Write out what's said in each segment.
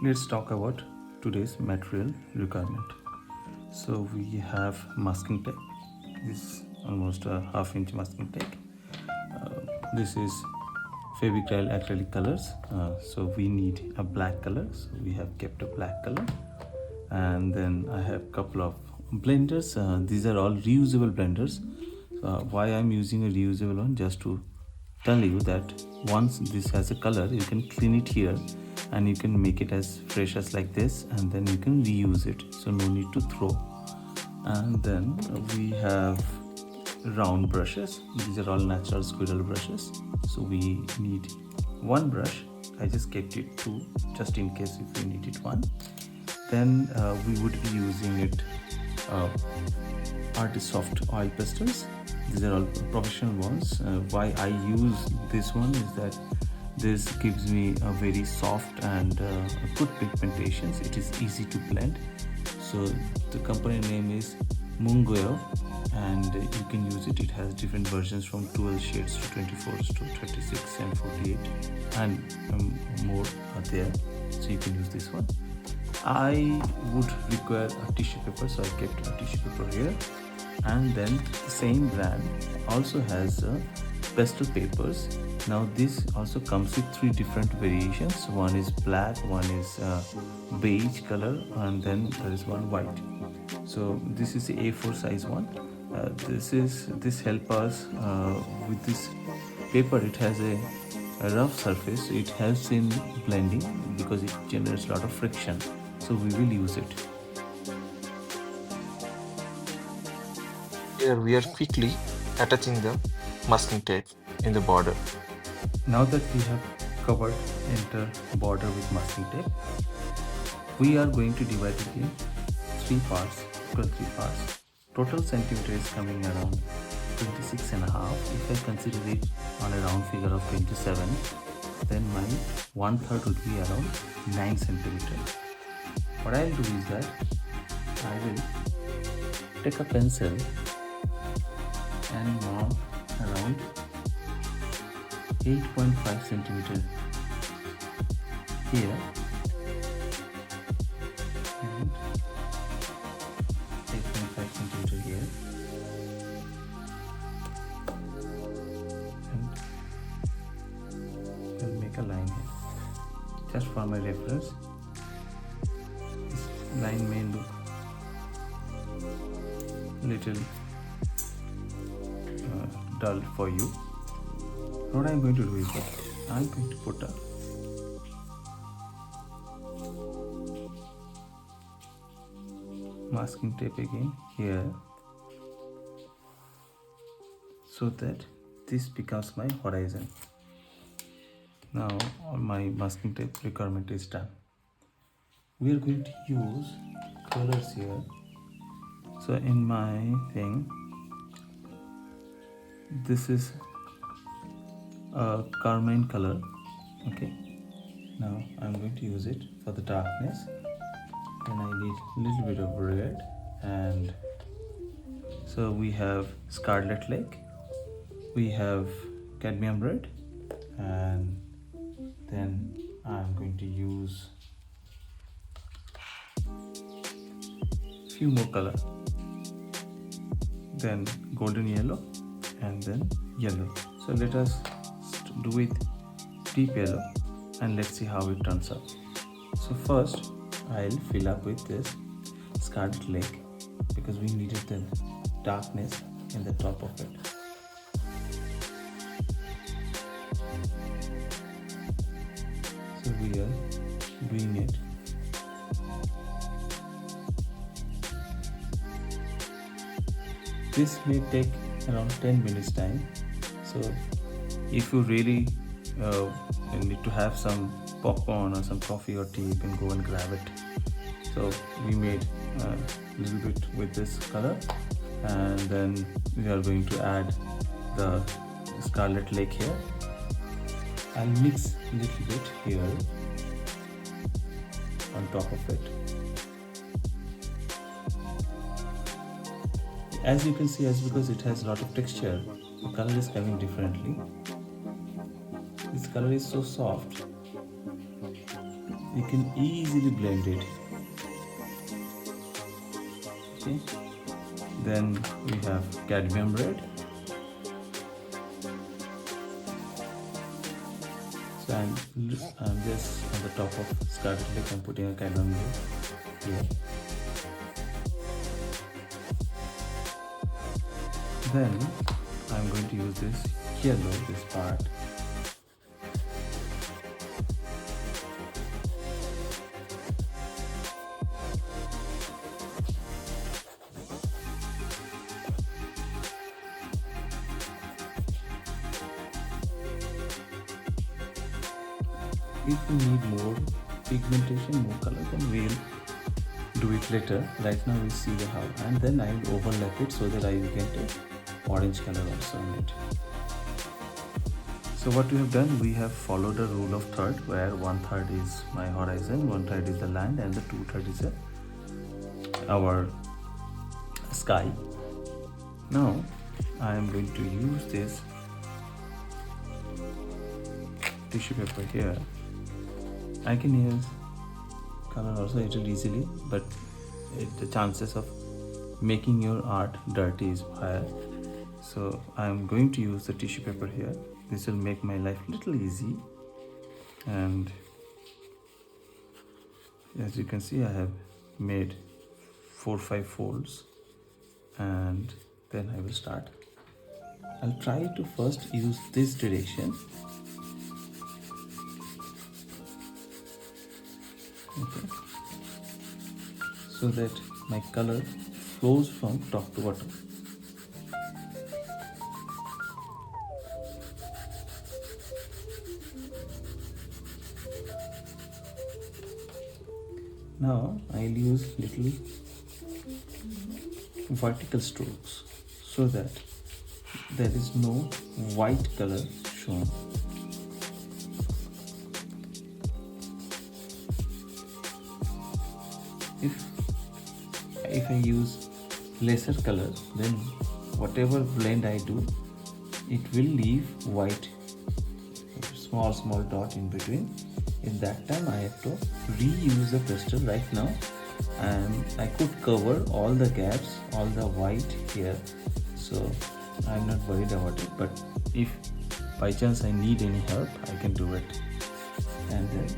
Let's talk about today's material requirement. So we have masking tape. This is almost a half-inch masking tape. This is Fevicryl acrylic colors. So we need a black color. So we have kept a black color. And then I have a couple of blenders. These are all reusable blenders. Why I'm using a reusable one? Just to tell you that once this has a color, you can clean it here and you can make it as fresh as like this, and then you can reuse it, so no need to throw. And then we have round brushes. These are all natural squirrel brushes, so we need one brush. I just kept it two just in case if we needed one. Then we would be using it Artist Soft oil pastels. These are all professional ones. Why I use this one is that this gives me a very soft and good pigmentations. It is easy to blend. So the company name is Mungoyo, and you can use it. It has different versions from 12 shades to 24 to 36 and 48, and more are there. So you can use this one. I would require a tissue paper, so I kept a tissue paper here. And then the same brand also has Pastel Papers. Now this also comes with three different variations. One is black, one is beige color, and then there is one white. So this is the A4 size one. This help us with this paper. It has a rough surface, so it helps in blending because it generates a lot of friction. So we will use it. Here we are quickly attaching the masking tape in the border. Now that we have covered entire border with masking tape, we are going to divide it in three parts, equal three parts. Total centimeter is coming around 26 and a half. If I consider it on a round figure of 27, then my 1/3 would be around 9 centimeters. What I'll do is that I will take a pencil and mark around 8.5 centimeter here and 8.5 centimeter here, and I'll make a line here just for my reference. This line may look little dull for you. What I'm going to do is that I'm going to put a masking tape again here, so that this becomes my horizon. Now all my masking tape requirement is done. We are going to use colors here. So in my thing, this is a carmine color. Okay, now I'm going to use it for the darkness. Then I need a little bit of red, and so we have scarlet lake, we have cadmium red, and then I'm going to use few more color, then golden yellow, and then yellow. So let us do it deep yellow, and let's see how it turns out. So first I'll fill up with this scarlet lake because we needed the darkness in the top of it. So we are doing it. This may take around 10 minutes time. So if you really need to have some popcorn or some coffee or tea, you can go and grab it. So we made a little bit with this color, and then we are going to add the scarlet lake here. I'll mix a little bit here on top of it. As you can see, as because it has a lot of texture, the color is coming differently. This color is so soft you can easily blend it. Okay, then we have cadmium red. So I'm just on the top of Scarlet Lake, I'm putting a cadmium red here. Then I'm going to use this yellow, this part. If we need more pigmentation, more color, then we'll do it later. Right now we see how, and then I will overlap it so that I will get a orange color also on it. So what we have done, we have followed a rule of third, where 1/3 is my horizon, 1/3 is the land, and the 2/3 is our sky. Now I am going to use this tissue paper here. I can use color also a little easily, but the chances of making your art dirty is higher. So I am going to use the tissue paper here. This will make my life little easy. And as you can see, I have made 4-5 folds, and then I will start. I'll try to first use this direction. Okay, so that my color flows from top to bottom. Now I'll use little vertical strokes so that there is no white color shown. If I use lesser color, then whatever blend I do, it will leave white small dot in between. In that time I have to reuse the pastel right now, and I could cover all the gaps, all the white here, so I'm not worried about it. But if by chance I need any help, I can do it. And then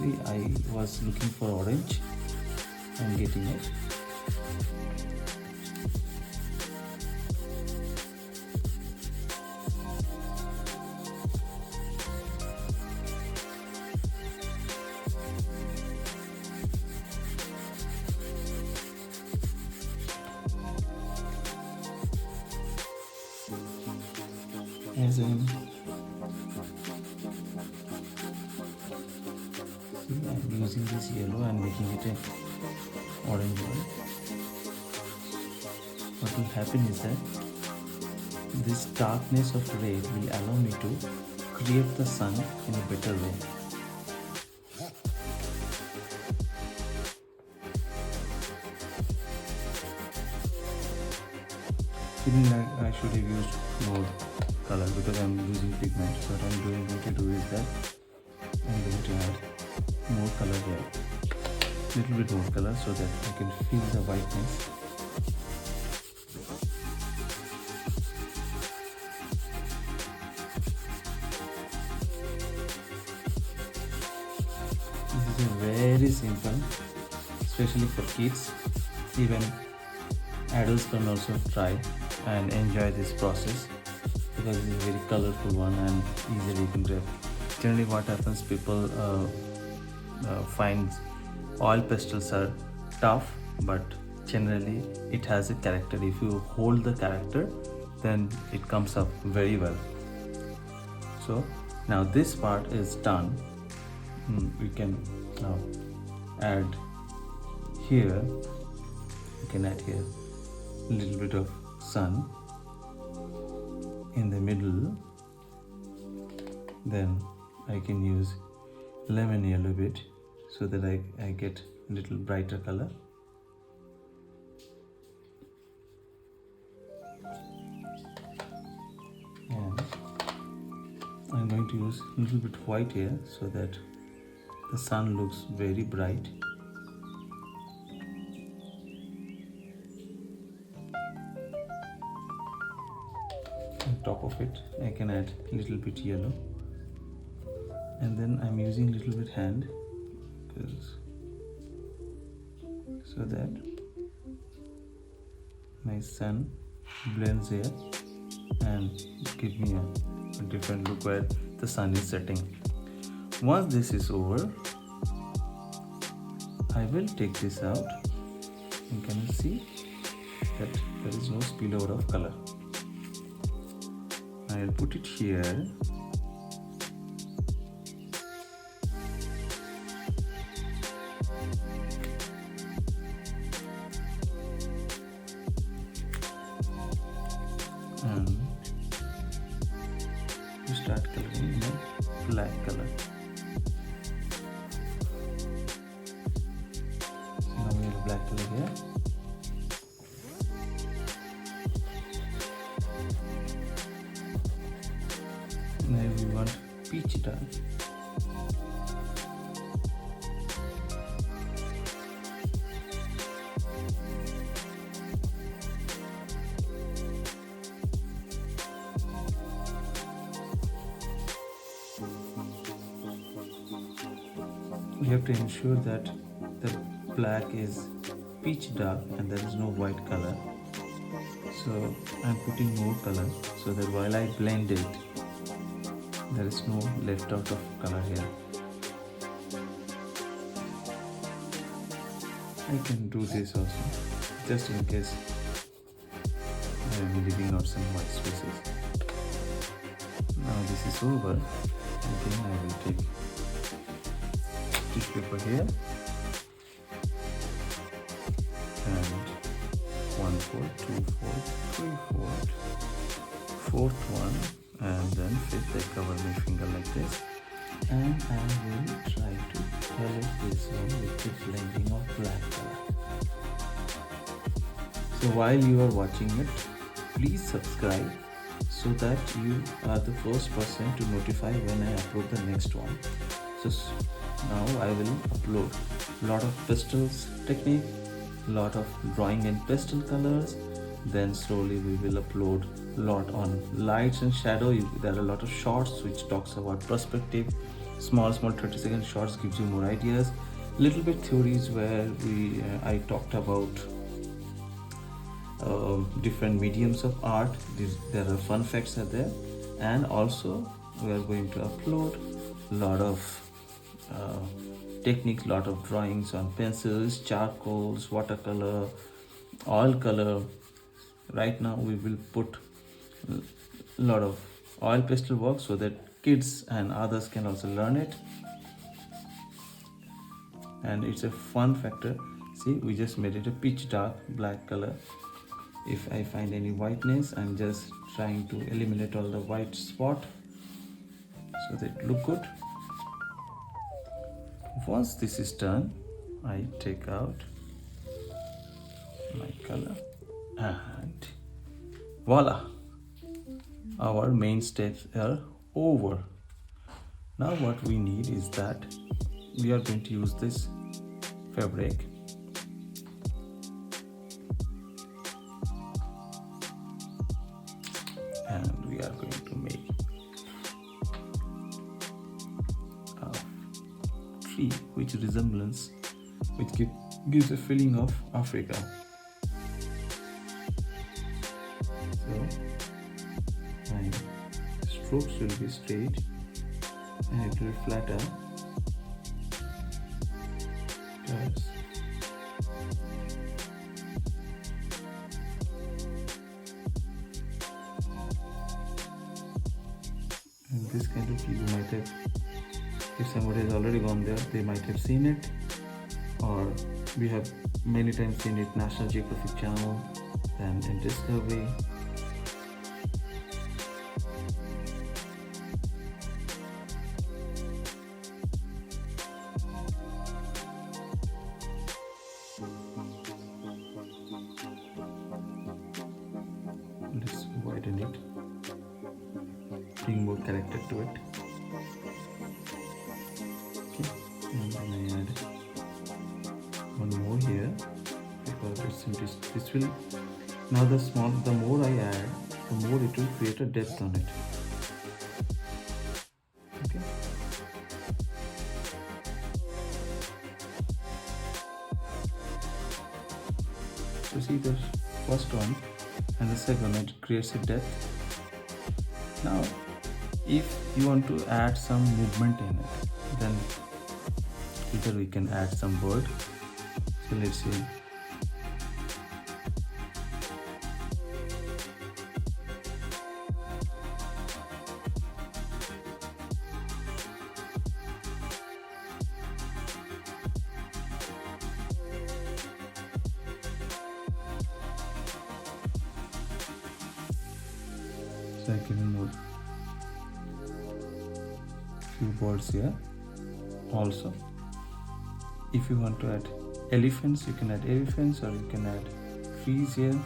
see, I was looking for orange, I'm getting it. As I'm using this yellow and making it an orange one, what will happen is that this darkness of red will allow me to create the sun in a better way. Feeling like I should have used more color because I'm losing pigment. So what I'm going to do is that I'm going to add more color here, little bit more color, so that I can feel the whiteness. This is very simple, especially for kids. Even adults can also try and enjoy this process because it's a very colorful one and easily you can grab. Generally what happens, people find oil pastels are tough, but generally it has a character. If you hold the character, then it comes up very well. So now this part is done. We can now add here, you can add here a little bit of sun in the middle. Then I can use lemon yellow bit so that I get a little brighter color. And to use a little bit white here so that the sun looks very bright. On top of it I can add a little bit yellow, and then I'm using a little bit hand so that my sun blends here and give me a different look where the sun is setting. Once this is over, I will take this out, and can you see that there is no spillover of color. I'll put it here. And you start coloring in a black color. So now we have a black color here. Now we want peach dark. We have to ensure that the black is peach dark and there is no white color. So I'm putting more color so that while I blend it, there is no left out of color here. I can do this also, just in case I am leaving out some white spaces. Now this is over, again I will take tissue paper here and 1 4 2 4 3 4 fourth one, and then fifth I cover my finger like this, and I will try to color this one with the blending of black color. So while you are watching it, please subscribe so that you are the first person to notify when I upload the next one. So now I will upload a lot of pastels technique, lot of drawing in pastel colors, then slowly we will upload a lot on lights and shadow. There are a lot of shorts which talks about perspective, small 30-second shorts gives you more ideas, little bit theories where I talked about different mediums of art. There are fun facts are there, and also we are going to upload a lot of techniques, lot of drawings on pencils, charcoals, watercolor, oil color. Right now we will put a lot of oil pastel work so that kids and others can also learn it, and it's a fun factor. See, we just made it a pitch dark black color. If I find any whiteness, I'm just trying to eliminate all the white spot so that it look good. Once this is done, I take out my color and voila, our main steps are over. Now what we need is that we are going to use this fabric and we are going to make a tree which gives a feeling of Africa. So my strokes will be straight and it will flatten. Yes. And this kind of view might have, if somebody has already gone there, they might have seen it, or we have many times seen it National Geographic Channel and in Discovery. Let's widen it, bring more character to it. this will now the more I add, the more it will create a depth on it. Okay. So see the first one and the second, it creates a depth. Now if you want to add some movement in it, then either we can add some bird. So let's see. So I can move few birds here. Also, if you want to add elephants, you can add elephants, or you can add trees here.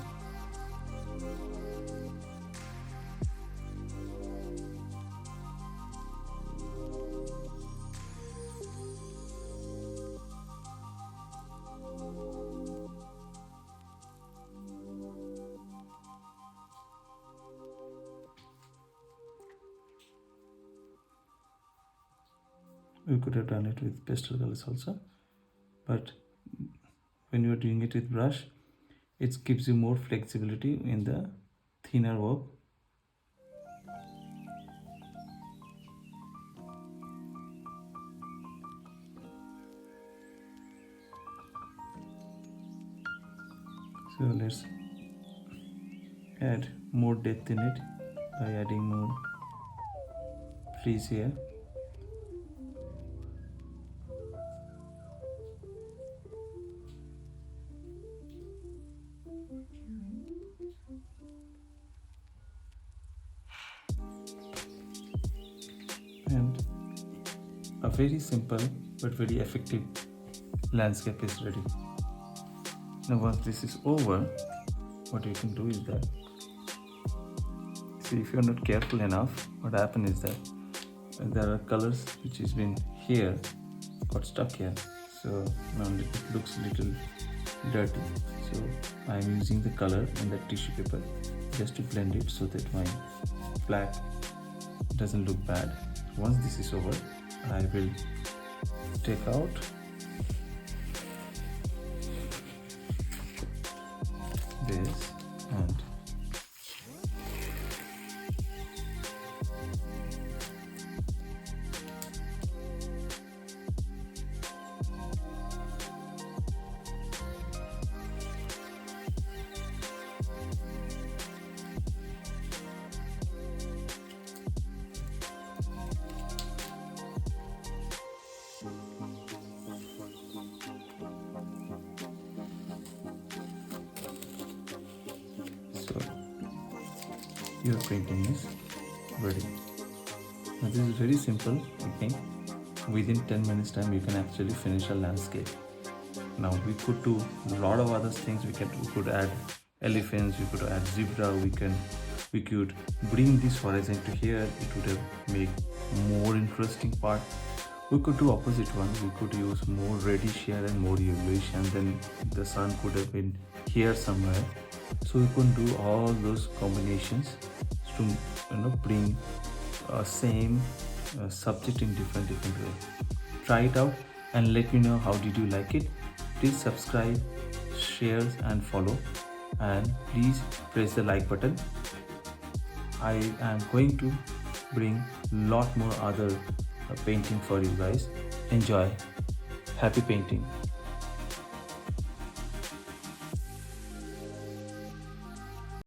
We could have done it with pastel colors also, but when you are doing it with brush, it gives you more flexibility in the thinner work. So let's add more depth in it by adding more trees here. And a very simple but very effective landscape is ready. Now once this is over, what you can do is that, see, if you're not careful enough, what happens is that there are colors which has been here got stuck here, so now it looks a little dirty. So I'm using the color in the tissue paper just to blend it so that my black doesn't look bad. Once this is over, I will take out this and so your painting is ready. Now this is very simple. I think within 10 minutes time you can actually finish a landscape. Now we could do a lot of other things. We could add elephants, we could add zebra, we could bring this horizon to here. It would have made more interesting part. We could do opposite one. We could use more reddish here and more yellowish, and then the sun could have been here somewhere. So we can do all those combinations to bring same subject in different way. Try it out and let me know how did you like it. Please subscribe, share and follow, and please press the like button. I am going to bring lot more other painting for you guys. Enjoy. Happy painting.